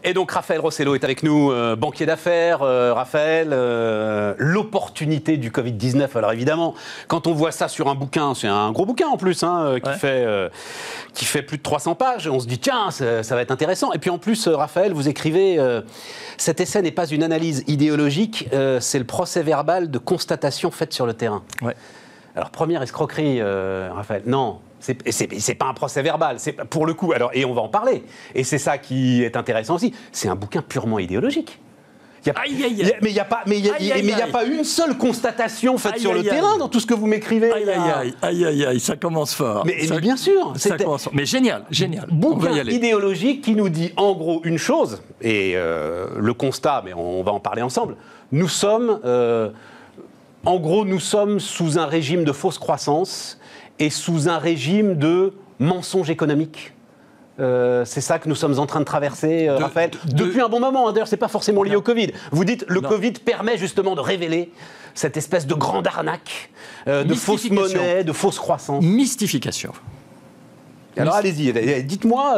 Et donc Raphaël Rossello est avec nous, banquier d'affaires. Raphaël, l'opportunité du Covid-19. Alors évidemment, quand on voit ça sur un bouquin, c'est un gros bouquin en plus, qui fait plus de 300 pages, on se dit tiens, ça va être intéressant. Et puis en plus, Raphaël, vous écrivez, cet essai n'est pas une analyse idéologique, c'est le procès-verbal de constatation faite sur le terrain. Ouais. Alors première escroquerie, Raphaël, non. C'est pas un procès verbal, c'est pour le coup. Alors, et on va en parler. Et c'est ça qui est intéressant aussi. C'est un bouquin purement idéologique. Mais il n'y a pas une seule constatation faite sur le terrain dans tout ce que vous m'écrivez. Aïe, ça commence fort. Mais bien sûr. Mais génial. Bouquin idéologique qui nous dit en gros une chose, et le constat, mais on va en parler ensemble. Nous sommes sous un régime de fausse croissance et sous un régime de mensonge économique. C'est ça que nous sommes en train de traverser, Raphaël, depuis un bon moment. D'ailleurs, ce n'est pas forcément lié au Covid. Vous dites que le Covid permet justement de révéler cette espèce de grande arnaque, de fausse monnaie, de fausse croissance. Mystification. Alors allez-y, dites-moi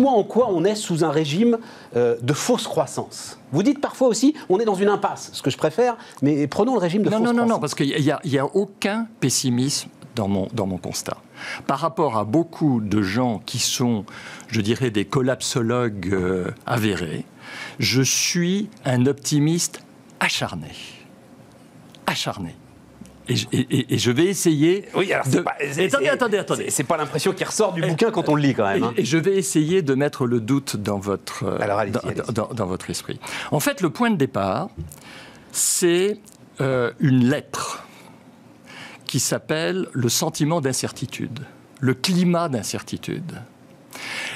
en quoi on est sous un régime de fausse croissance. Vous dites parfois aussi, on est dans une impasse, ce que je préfère, mais prenons le régime de fausse croissance. Non, parce qu'il n'y a aucun pessimisme dans mon constat. Par rapport à beaucoup de gens qui sont, je dirais, des collapsologues avérés, je suis un optimiste acharné. Et je vais essayer... Oui, alors attendez. C'est pas l'impression qui ressort du bouquin quand on le lit, quand même. Et je vais essayer de mettre le doute dans votre, dans votre esprit. En fait, le point de départ, c'est une lettre qui s'appelle le sentiment d'incertitude, le climat d'incertitude.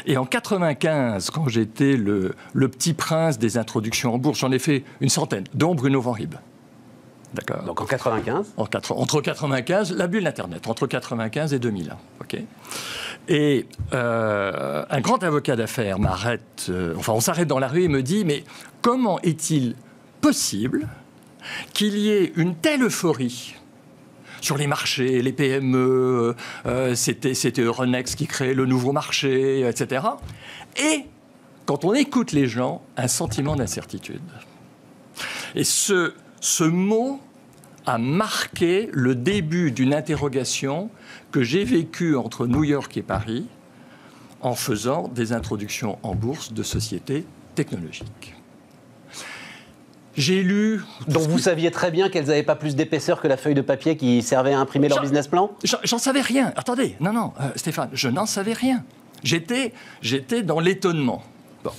Et en 95, quand j'étais le petit prince des introductions en bourse, j'en ai fait une centaine, dont Bruno Van Rib. D'accord. Donc en 95 Entre 95, la bulle Internet, entre 95 et 2001. Okay. Et un grand avocat d'affaires m'arrête, on s'arrête dans la rue et me dit, mais comment est-il possible qu'il y ait une telle euphorie sur les marchés, les PME, c'était Euronext qui créait le nouveau marché, etc. Et, quand on écoute les gens, un sentiment d'incertitude. Et ce mot a marqué le début d'une interrogation que j'ai vécue entre New York et Paris en faisant des introductions en bourse de sociétés technologiques. J'ai lu... Donc vous saviez très bien qu'elles n'avaient pas plus d'épaisseur que la feuille de papier qui servait à imprimer leur business plan ? J'en savais rien. Attendez, non, Stéphane, je n'en savais rien. J'étais dans l'étonnement. Bon.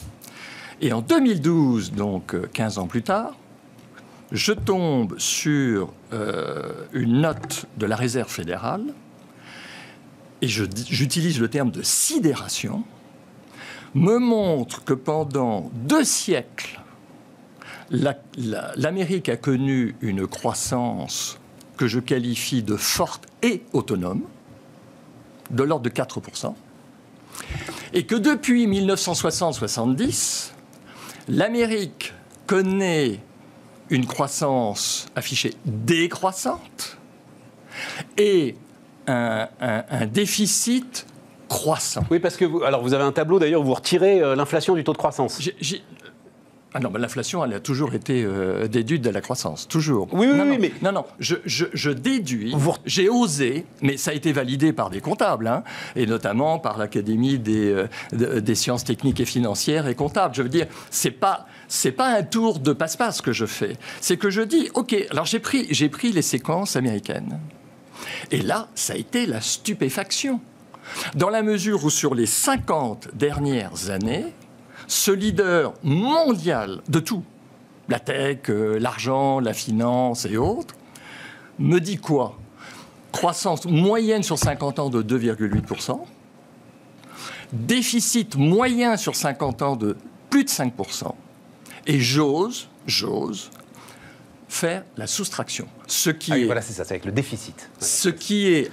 Et en 2012, donc 15 ans plus tard, je tombe sur une note de la Réserve fédérale, et j'utilise le terme de sidération, me montre que pendant 2 siècles, l'Amérique a connu une croissance que je qualifie de forte et autonome, de l'ordre de 4%, et que depuis 1960-70, l'Amérique connaît une croissance affichée décroissante et un déficit croissant. Oui, parce que vous avez un tableau d'ailleurs où vous retirez l'inflation du taux de croissance. L'inflation, elle a toujours été déduite de la croissance, toujours. Oui, mais... Non, je déduis, j'ai osé, mais ça a été validé par des comptables, et notamment par l'Académie des sciences techniques et financières et comptables. Je veux dire, c'est pas un tour de passe-passe que je fais. C'est que je dis, OK, alors j'ai pris les séquences américaines. Et là, ça a été la stupéfaction. Dans la mesure où sur les 50 dernières années, ce leader mondial de tout, la tech, l'argent, la finance et autres, me dit quoi ? Croissance moyenne sur 50 ans de 2,8%, déficit moyen sur 50 ans de plus de 5%, et j'ose faire la soustraction. Voilà, c'est ça, c'est avec le déficit. Ce qui est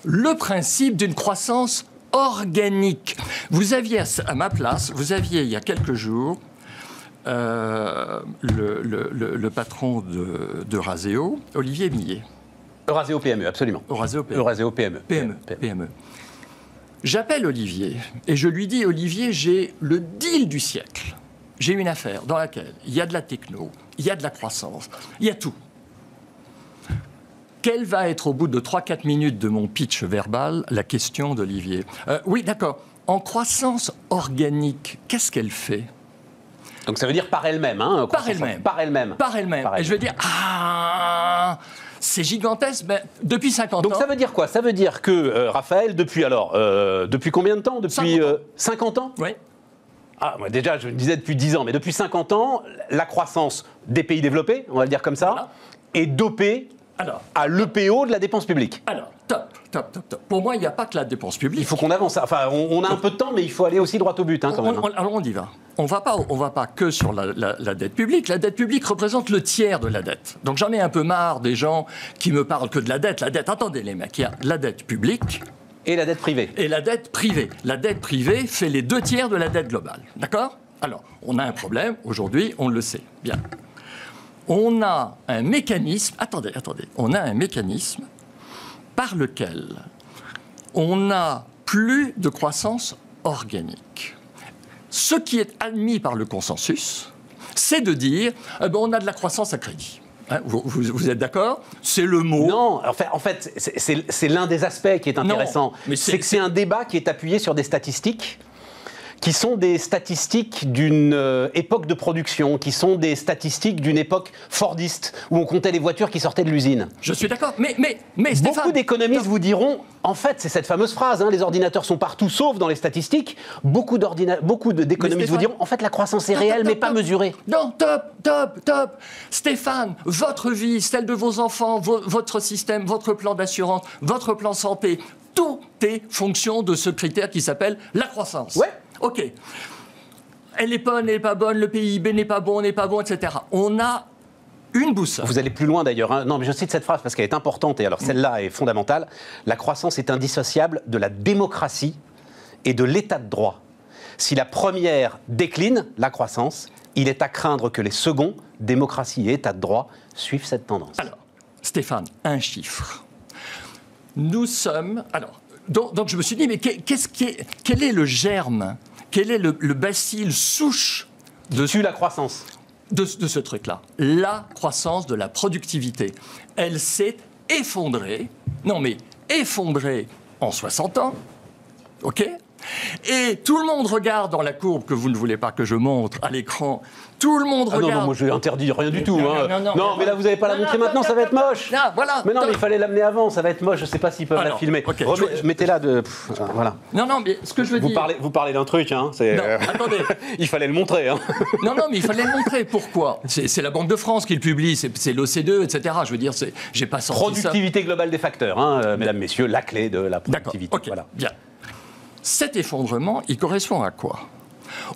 le principe d'une croissance organique. Vous aviez, à ma place, il y a quelques jours, le patron d'Eurazeo, Olivier Millet. Eurazeo PME, absolument. Eurazeo PME. Eurazeo PME. PME. J'appelle Olivier et je lui dis, Olivier, j'ai le deal du siècle. J'ai une affaire dans laquelle il y a de la techno, il y a de la croissance, il y a tout. Quelle va être, au bout de 3-4 minutes de mon pitch verbal, la question d'Olivier? Oui, d'accord. En croissance organique, qu'est-ce qu'elle fait? Donc ça veut dire par elle-même, hein? Par elle-même. Par elle-même. Par elle-même. Et je vais dire, c'est gigantesque, mais depuis 50 ans... Donc ça veut dire quoi? Ça veut dire que, Raphaël, depuis combien de temps? Depuis 50 ans? Oui. Ah, moi, déjà, je le disais depuis 10 ans, mais depuis 50 ans, la croissance des pays développés, on va le dire comme ça, voilà, est dopée à l'EPO de la dépense publique. Alors, top. Pour moi, il n'y a pas que la dépense publique. Il faut qu'on avance. Enfin, on a un peu de temps, mais il faut aller aussi droit au but, hein, quand même. Alors, on y va. On ne va pas que sur la dette publique. La dette publique représente le tiers de la dette. Donc, j'en ai un peu marre des gens qui me parlent que de la dette. La dette, attendez les mecs, il y a la dette publique... Et la dette privée. Et la dette privée. La dette privée fait les 2 tiers de la dette globale. D'accord? Alors, on a un problème, aujourd'hui, on le sait. Bien. On a un mécanisme... Attendez. On a un mécanisme par lequel on n'a plus de croissance organique. Ce qui est admis par le consensus, c'est de dire on a de la croissance à crédit. Hein, vous êtes d'accord? C'est le mot. Non, en fait c'est l'un des aspects qui est intéressant. C'est que c'est un débat qui est appuyé sur des statistiques qui sont des statistiques d'une époque de production, qui sont des statistiques d'une époque fordiste, où on comptait les voitures qui sortaient de l'usine. Je suis d'accord, mais Stéphane... Beaucoup d'économistes vous diront, en fait, c'est cette fameuse phrase, hein, les ordinateurs sont partout, sauf dans les statistiques. Beaucoup d'économistes vous diront, en fait, la croissance est réelle, mais pas mesurée. Non, top. Stéphane, votre vie, celle de vos enfants, votre système, votre plan d'assurance, votre plan santé, tout est fonction de ce critère qui s'appelle la croissance. Ouais. OK. Elle n'est pas bonne, le PIB n'est pas bon, etc. On a une boussole. Vous allez plus loin d'ailleurs. Hein. Non, mais je cite cette phrase parce qu'elle est importante et alors celle-là est fondamentale. La croissance est indissociable de la démocratie et de l'état de droit. Si la première décline, la croissance, il est à craindre que les seconds, démocratie et état de droit, suivent cette tendance. Alors, Stéphane, un chiffre. Nous sommes... Alors, donc je me suis dit, mais quel est le germe, quel est le bacille souche de la croissance de ce truc-là? La croissance de la productivité. Elle s'est effondrée, en 60 ans, ok? Et tout le monde regarde dans la courbe que vous ne voulez pas que je montre à l'écran. Tout le monde regarde. Non, moi je interdis rien du tout. Non, mais là vous n'avez pas la montrer maintenant, ça va être moche. Non, voilà. Mais non, mais il fallait l'amener avant, ça va être moche. Je sais pas s'ils peuvent la filmer. Okay. Mettez-la de. Voilà. Non, mais ce que je veux dire. Vous parlez d'un truc, hein. Non, attendez. Il fallait le montrer, hein. Non, mais il fallait le montrer. Pourquoi? C'est la Banque de France qui le publie, c'est l'OCDE, etc. Je veux dire, j'ai pas senti productivité globale des facteurs, hein, mesdames, messieurs, la clé de la productivité. D'accord. Okay. Voilà. Bien. Cet effondrement, il correspond à quoi?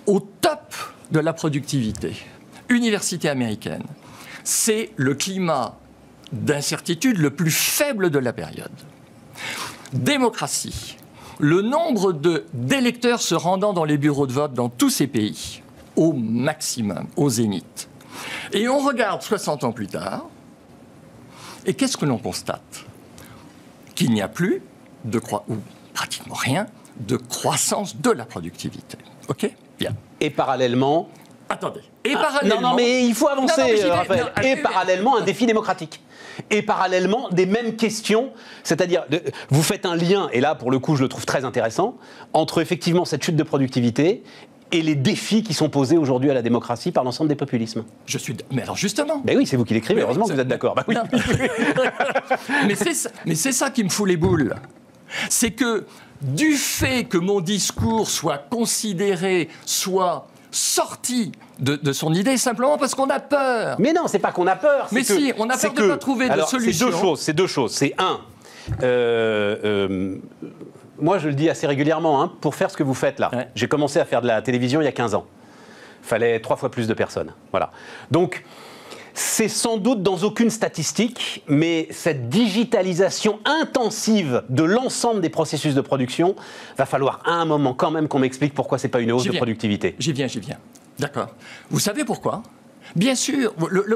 Au top de la productivité. Université américaine. C'est le climat d'incertitude le plus faible de la période. Démocratie. Le nombre d'électeurs se rendant dans les bureaux de vote dans tous ces pays, au maximum, au zénith. Et on regarde 60 ans plus tard, et qu'est-ce que l'on constate? Qu'il n'y a plus ou pratiquement rien, de croissance de la productivité. OK? Bien. Et parallèlement... Attendez. Et parallèlement... Non, mais il faut avancer, Raphaël. Et parallèlement, un défi démocratique. Et parallèlement, des mêmes questions, c'est-à-dire, vous faites un lien, et là, pour le coup, je le trouve très intéressant, entre effectivement cette chute de productivité et les défis qui sont posés aujourd'hui à la démocratie par l'ensemble des populismes. Mais alors justement... Ben oui, c'est vous qui l'écrivez, heureusement que vous êtes d'accord. Ben oui. Mais c'est ça qui me fout les boules. C'est que du fait que mon discours soit considéré, soit sorti de son idée, simplement parce qu'on a peur. Mais non, c'est pas qu'on a peur. Mais si, on a peur de ne pas trouver de solution. C'est deux choses. C'est moi je le dis assez régulièrement, hein, pour faire ce que vous faites là. Ouais. J'ai commencé à faire de la télévision il y a 15 ans. Il fallait 3 fois plus de personnes. Voilà. Donc, c'est sans doute dans aucune statistique, mais cette digitalisation intensive de l'ensemble des processus de production, va falloir à un moment quand même qu'on m'explique pourquoi c'est pas une hausse de productivité. J'y viens. D'accord. Vous savez pourquoi ? Bien sûr,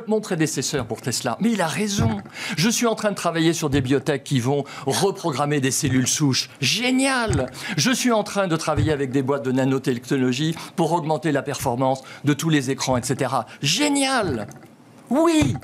mon prédécesseur pour Tesla, mais il a raison. Je suis en train de travailler sur des biotech qui vont reprogrammer des cellules souches. Génial! Je suis en train de travailler avec des boîtes de nanotechnologie pour augmenter la performance de tous les écrans, etc. Génial! Oui,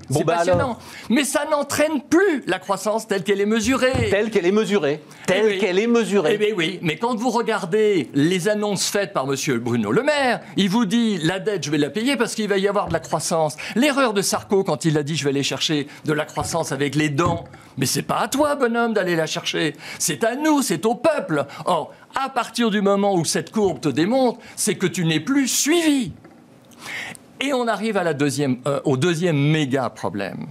c'est passionnant. Alors. Mais ça n'entraîne plus la croissance telle qu'elle est mesurée. Telle qu'elle est mesurée. Qu'elle est mesurée. Eh bien oui, mais quand vous regardez les annonces faites par M. Bruno Le Maire, il vous dit la dette, je vais la payer parce qu'il va y avoir de la croissance. L'erreur de Sarko quand il a dit je vais aller chercher de la croissance avec les dents. Mais c'est pas à toi, bonhomme, d'aller la chercher. C'est à nous, c'est au peuple. Or, à partir du moment où cette courbe te démontre, c'est que tu n'es plus suivi. Et on arrive à au deuxième méga problème.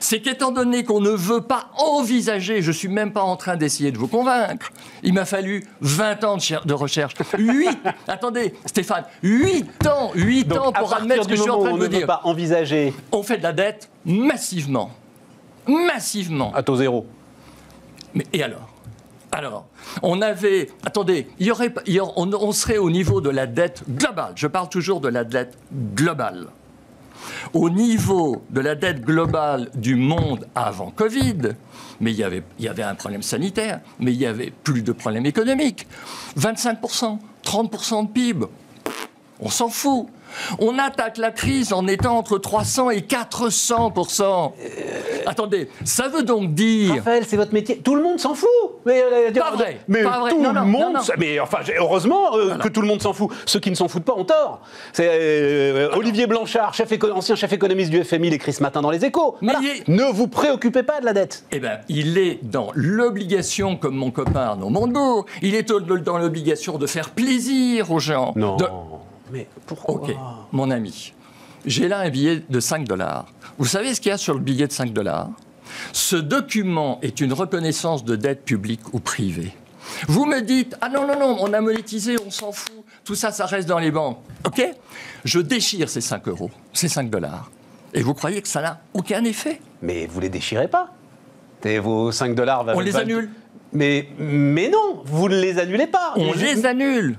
C'est qu'étant donné qu'on ne veut pas envisager, je ne suis même pas en train d'essayer de vous convaincre, il m'a fallu 20 ans de recherche. 8, attendez, Stéphane, 8 ans pour admettre ce que je suis en train de vous dire. On ne veut pas envisager. On fait de la dette massivement. Massivement. À taux zéro. Mais et alors, on avait... Attendez, on serait au niveau de la dette globale. Je parle toujours de la dette globale. Au niveau de la dette globale du monde avant Covid, mais il y avait un problème sanitaire, mais il y avait plus de problèmes économiques. 25%, 30% de PIB, on s'en fout. On attaque la crise en étant entre 300 et 400%. Attendez, ça veut donc dire... Raphaël, c'est votre métier. Tout le monde s'en fout. Pas vrai. Tout le monde... Mais enfin, heureusement que tout le monde s'en fout. Ceux qui ne s'en foutent pas ont tort. C'est Olivier Blanchard, ancien chef économiste du FMI, l'écrit ce matin dans Les Échos. Voilà. Ne vous préoccupez pas de la dette. Eh bien, il est dans l'obligation, comme mon copain Arnaud Montebourg, il est dans l'obligation de faire plaisir aux gens. Non. Mais pourquoi ? Ok, mon ami, j'ai là un billet de 5 $. Vous savez ce qu'il y a sur le billet de 5 $? Ce document est une reconnaissance de dette publique ou privée. Vous me dites, ah non, on a monétisé, on s'en fout, tout ça, ça reste dans les banques. Ok ? Je déchire ces 5 €, ces 5 $. Et vous croyez que ça n'a aucun effet ? Mais vous ne les déchirez pas. Vos 5 $... On les annule. Mais non, vous ne les annulez pas. On les annule.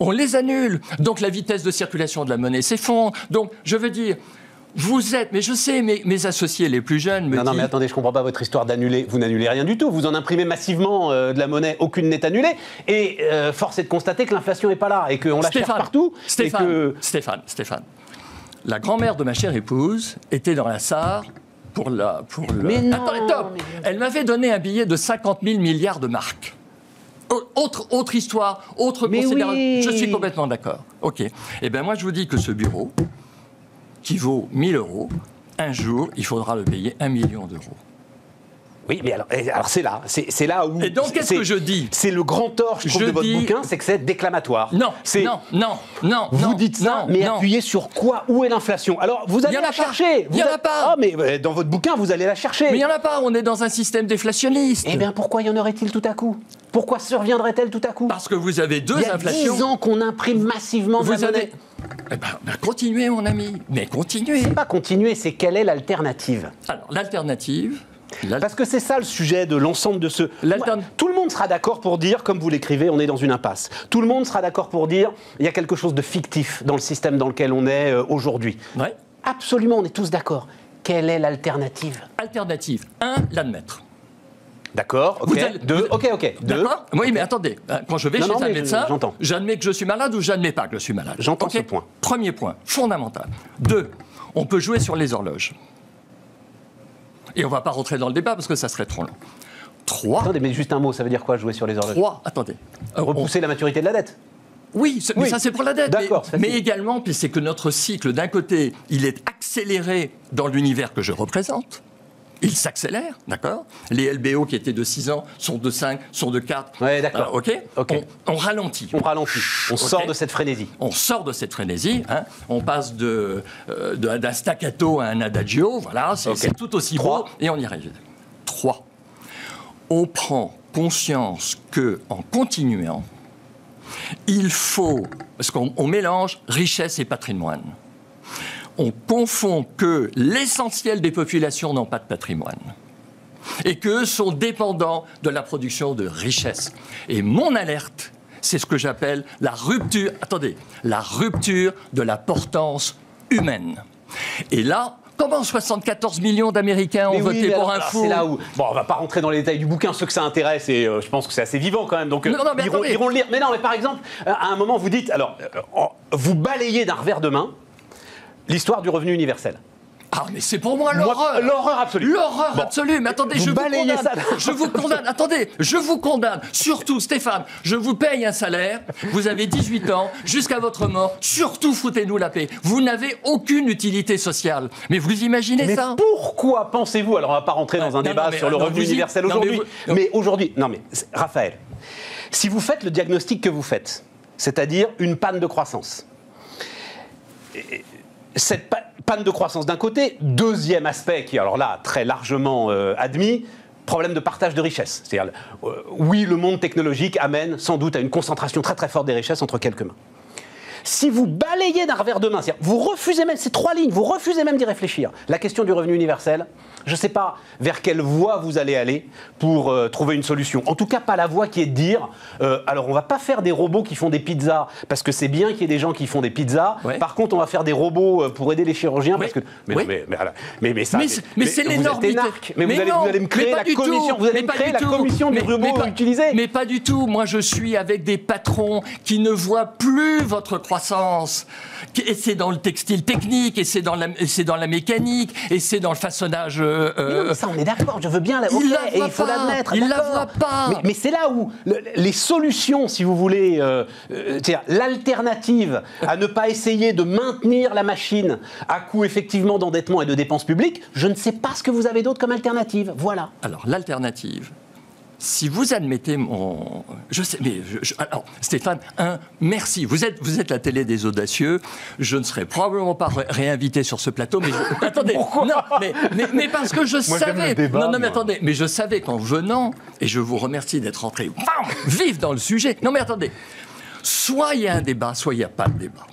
On les annule. Donc la vitesse de circulation de la monnaie s'effondre. Donc je veux dire, vous êtes... Mais je sais, mes associés les plus jeunes me disent... Non, mais attendez, je ne comprends pas votre histoire d'annuler. Vous n'annulez rien du tout. Vous en imprimez massivement de la monnaie. Aucune n'est annulée. Et force est de constater que l'inflation n'est pas là et qu'on la cherche partout. Stéphane, la grand-mère de ma chère épouse était dans la Sarre pour le... Mais non, Attends, top. Elle m'avait donné un billet de 50 000 milliards de marques. Autre histoire, autre considération. Oui. Je suis complètement d'accord. OK. Eh bien, moi, je vous dis que ce bureau, qui vaut 1 000 €, un jour, il faudra le payer 1 million €. Oui, mais alors c'est là où... Et donc, qu'est-ce que je dis ? C'est le grand tort, je trouve, de votre bouquin, c'est que c'est déclamatoire. Non. Vous dites ça, mais appuyez sur quoi ? Où est l'inflation ? Alors, vous allez la chercher. Il n'y en a pas. Ah, mais dans votre bouquin, vous allez la chercher. Mais il n'y en a pas, on est dans un système déflationniste. Eh bien, pourquoi y en aurait-il tout à coup ? Pourquoi surviendrait-elle tout à coup ? Parce que vous avez deux inflations. Il y a 10 ans qu'on imprime massivement de la monnaie. Eh ben, continuez, mon ami. Mais continuez. C'est pas continuer, c'est quelle est l'alternative ? Alors, l'alternative... Parce que c'est ça le sujet de l'ensemble de ce... Tout le monde sera d'accord pour dire, comme vous l'écrivez, on est dans une impasse. Tout le monde sera d'accord pour dire, il y a quelque chose de fictif dans le système dans lequel on est aujourd'hui. Ouais. Absolument, on est tous d'accord. Quelle est l'alternative ? Alternative 1, l'admettre. D'accord, ok. 2, ok. D'accord. Oui, mais attendez, quand je vais chez un médecin, j'admets que je suis malade ou j'admets pas que je suis malade. J'entends ce point. Premier point, fondamental. 2, on peut jouer sur les horloges. Et on ne va pas rentrer dans le débat parce que ça serait trop long. 3. Attendez, mais juste un mot, ça veut dire quoi, jouer sur les horloges ? 3, attendez. Repousser la maturité de la dette ? Oui, mais ça c'est pour la dette. D'accord, mais également, puis c'est que notre cycle, d'un côté, il est accéléré dans l'univers que je représente. Il s'accélère, d'accord ? Les LBO qui étaient de 6 ans sont de 5, sont de 4. Oui, d'accord. OK. On ralentit. On sort de cette frénésie. On sort de cette frénésie. Hein. On passe d'un staccato à un adagio. Voilà, c'est tout aussi beau. Et on y arrive. 3. On prend conscience qu'en continuant, il faut... Parce qu'on mélange richesse et patrimoine. On confond que l'essentiel des populations n'ont pas de patrimoine et qu'eux sont dépendants de la production de richesses. Et mon alerte, c'est ce que j'appelle la rupture de la portance humaine. Et là, comment 74 millions d'Américains ont voté pour un fou? C'est là où... Bon, on va pas rentrer dans les détails du bouquin, ceux que ça intéresse, et je pense que c'est assez vivant quand même, donc iront le lire. Mais non, mais par exemple, à un moment, vous dites, alors, vous balayez d'un revers de main l'histoire du revenu universel. Ah, mais c'est pour moi l'horreur. L'horreur absolue. L'horreur absolue. Mais attendez, je vous condamne. Je vous condamne. Attendez, je vous condamne. Surtout, Stéphane, je vous paye un salaire. Vous avez 18 ans, jusqu'à votre mort. Surtout, foutez-nous la paix. Vous n'avez aucune utilité sociale. Mais vous imaginez ça? Pourquoi pensez-vous, alors on va pas rentrer dans un débat sur le revenu universel aujourd'hui, mais aujourd'hui, Raphaël, si vous faites le diagnostic que vous faites, c'est-à-dire une panne de croissance, cette panne de croissance d'un côté, deuxième aspect qui, alors là, très largement admis, problème de partage de richesses. C'est-à-dire, oui, le monde technologique amène sans doute à une concentration très très forte des richesses entre quelques mains. Si vous balayez d'un revers de main, c'est-à-dire vous refusez même, ces 3 lignes, vous refusez même d'y réfléchir, la question du revenu universel, je ne sais pas vers quelle voie vous allez aller pour trouver une solution. En tout cas, pas la voie qui est de dire, alors on ne va pas faire des robots qui font des pizzas, parce que c'est bien qu'il y ait des gens qui font des pizzas. Ouais. Par contre, on va faire des robots pour aider les chirurgiens, parce que... Mais c'est l'énormité. Mais vous allez me créer la commission, vous allez me créer la commission des robots utilisés. Mais pas du tout. Moi, je suis avec des patrons qui ne voient plus votre croissance. Et c'est dans le textile technique, et c'est dans la mécanique, et c'est dans le façonnage. Mais ça, on est d'accord, je veux bien. Et il faut l'admettre. Il ne la voit pas. Mais c'est là où les solutions, si vous voulez, l'alternative à ne pas essayer de maintenir la machine à coût effectivement d'endettement et de dépenses publiques, je ne sais pas ce que vous avez d'autre comme alternative. Voilà. Alors, l'alternative. Si vous admettez mon... Je sais, mais... alors, Stéphane, merci. Vous êtes la télé des audacieux. Je ne serai probablement pas réinvité sur ce plateau, mais... Attendez. Pourquoi? Non, mais parce que je savais... Débat, mais attendez. Mais je savais qu'en venant, et je vous remercie d'être rentré vif dans le sujet. Non, mais attendez. Soit il y a un débat, soit il n'y a pas de débat.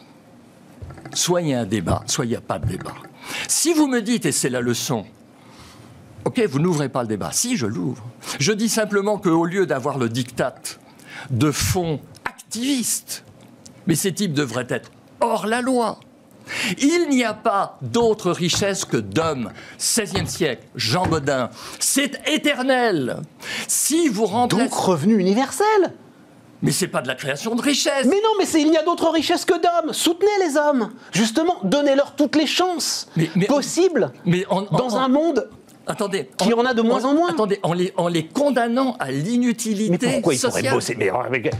Soit il y a un débat, soit il n'y a pas de débat. Si vous me dites, et c'est la leçon... Ok, vous n'ouvrez pas le débat. Si, je l'ouvre. Je dis simplement qu'au lieu d'avoir le diktat de fonds activistes, mais ces types devraient être hors la loi. Il n'y a pas d'autre richesse que d'hommes. 16e siècle, Jean Bodin. C'est éternel. Si vous remplacez... Donc revenu universel. Mais c'est pas de la création de richesse. Mais non, mais il n'y a d'autres richesses que d'hommes. Soutenez les hommes. Justement, donnez-leur toutes les chances possibles dans un monde... Attendez, qui en a de moins en moins. Attendez, en les condamnant à l'inutilité sociale. Mais pourquoi ils pourraient bosser?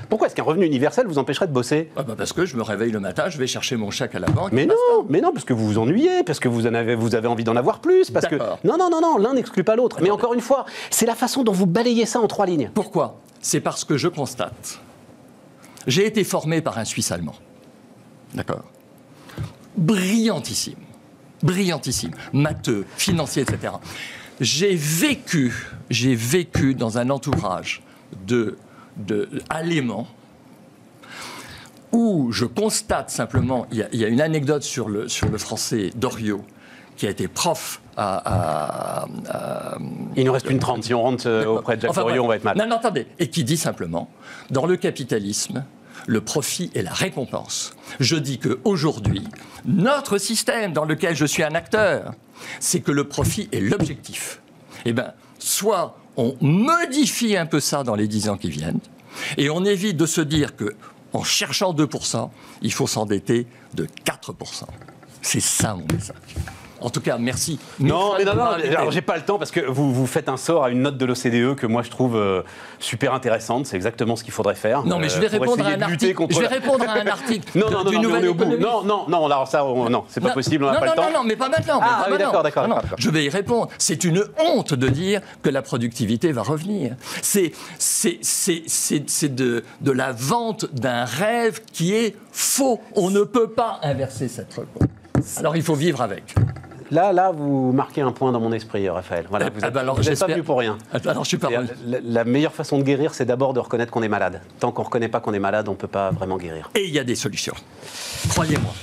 Pourquoi est-ce qu'un revenu universel vous empêcherait de bosser? Parce que je me réveille le matin, je vais chercher mon chèque à la banque. Mais non, parce que vous vous ennuyez, parce que vous avez envie d'en avoir plus, parce que... Non, l'un n'exclut pas l'autre. Mais encore une fois, c'est la façon dont vous balayez ça en 3 lignes. Pourquoi? C'est parce que je constate. J'ai été formé par un Suisse allemand. D'accord? Brillantissime, matheux, financier, etc. J'ai vécu dans un entourage alémant où je constate simplement, il y a une anecdote sur le français Doriot, qui a été prof Il nous reste une 30, si on rentre auprès de Jacques Doriot, on va être mal. Non, attendez, et qui dit simplement, dans le capitalisme, le profit est la récompense. Je dis qu'aujourd'hui, notre système dans lequel je suis un acteur, c'est que le profit est l'objectif. Eh bien, soit on modifie un peu ça dans les 10 ans qui viennent, et on évite de se dire qu'en cherchant 2%, il faut s'endetter de 4%. C'est ça mon message. En tout cas, merci. Non, alors j'ai pas le temps parce que vous faites un sort à une note de l'OCDE que moi je trouve super intéressante. C'est exactement ce qu'il faudrait faire. Non, mais je vais répondre à un article. Je vais répondre à un article. Non, on est au bout. Non, alors ça, non, c'est pas possible, on n'a pas le temps. Non, mais pas maintenant. Oui, d'accord. Je vais y répondre. C'est une honte de dire que la productivité va revenir. C'est de la vente d'un rêve qui est faux. On ne peut pas inverser cette rencontre. Alors il faut vivre avec. Là, vous marquez un point dans mon esprit, Raphaël. Voilà, vous n'êtes pas venu pour rien. Alors, je suis pas... La meilleure façon de guérir, c'est d'abord de reconnaître qu'on est malade. Tant qu'on ne reconnaît pas qu'on est malade, on ne peut pas vraiment guérir. Et il y a des solutions. Croyez-moi.